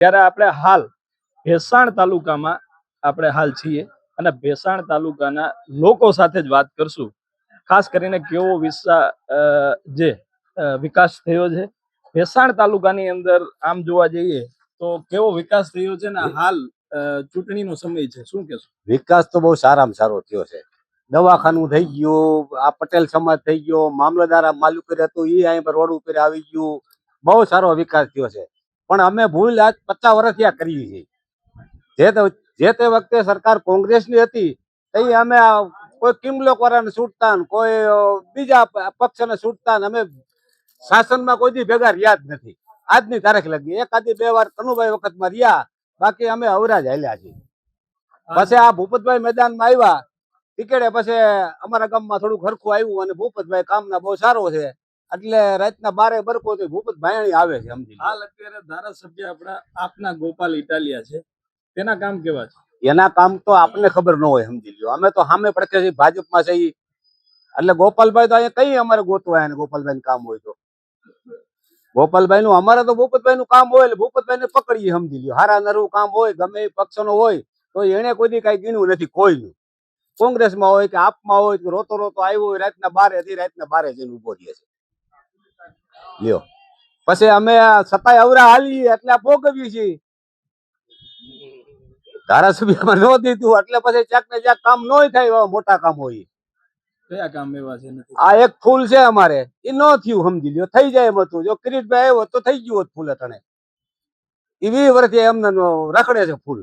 ત્યારે આપણે હાલ ભેસાણ તાલુકામાં આપણે હાલ છીએ અને ભેસાણ તાલુકાના લોકો સાથે જ વાત કરશું. ખાસ કરીને કેવો વિકાસ થયો છે ભેસાણ તાલુકાની અંદર. આમ જોવા જઈએ તો કેવો વિકાસ થયો છે ને હાલ ચૂંટણીનો સમય છે, શું કહેશો? વિકાસ તો બહુ સારામાં સારો થયો છે. દવાખાનું થઈ ગયું, આ પટેલ સમાજ થઈ ગયો, મામલતદાર માલુકર હતું એ અહીં પર રોડ ઉપર આવી ગયું. બહુ સારો વિકાસ થયો છે. પણ અમે ભૂલ આજ 50 વર્ષથી આ કરી છે. જે તે વખતે સરકાર કોંગ્રેસની હતી તે અમે કોઈ કિમલોક વાળાને છૂટતા, કોઈ બીજા પક્ષને છૂટતા, અમે શાસનમાં કોઈ દી ભેગા રહ્યા જ નથી. આજની તારીખ લગી એકાદી 2 વાર કનુભાઈ વખતમાં રહ્યા, બાકી અમે અવરાજ હાલ્યા છીએ. પછી આ ભૂપતભાઈ મેદાનમાં આવ્યા ટિકેડે, પછી અમારા ગામમાં થોડું ખરખું આવ્યું અને ભૂપતભાઈ કામના બહુ સારો છે એટલે રાતના 12 બરકો તો ભૂપતભાઈ આવે છે. સમજી હાલ અત્યારે ધારાસભ્ય આપના ગોપાલ ઇટાલિયા છે, તેના કામ કેવા છે? એના કામ તો આપણને ખબર ન હોય, સમજી લ્યો. અમે તો સામે પડકે છીએ, ભાજપમાં છે એટલે ગોપાલભાઈ તો અહીંયા કઈ અમારે ગોતવા ને ગોપાલભાઈ નું કામ હોય તો ગોપાલભાઈ નું, અમારે તો ભૂપતભાઈ નું કામ હોય એટલે ભૂપતભાઈ ને પકડીએ. સમજી લ્યો, હારા નરવું કામ હોય ગમે એ પક્ષ નો હોય તો એને કોઈ દી કઈ ગીણવું નથી કોઈનું. કોંગ્રેસમાં હોય કે આપમાં હોય કે રોતો રોતો આવ્યો હોય રાતના 12 જઈને ઉભો રહે છે. લ્યો પછી અમે સતાય અવરા હાલીએ એટલે ભોગવીએ છીએ. ધારાસભ્યમાં ન દીધું એટલે પછી ક્યાંક ને ક્યાંક કામ ન થાય, મોટા કામ હોય. કયા કામ એવા છે? આ એક ફૂલ છે અમારે, એ ન થયું. સમજી લ્યો, થઈ જાય એમ હતું. જો કિરીટભાઈ આવ્યો તો થઈ ગયું હોત ફૂલ અટણે. એ 20 વર્ષથી એમને રખડે છે ફૂલ.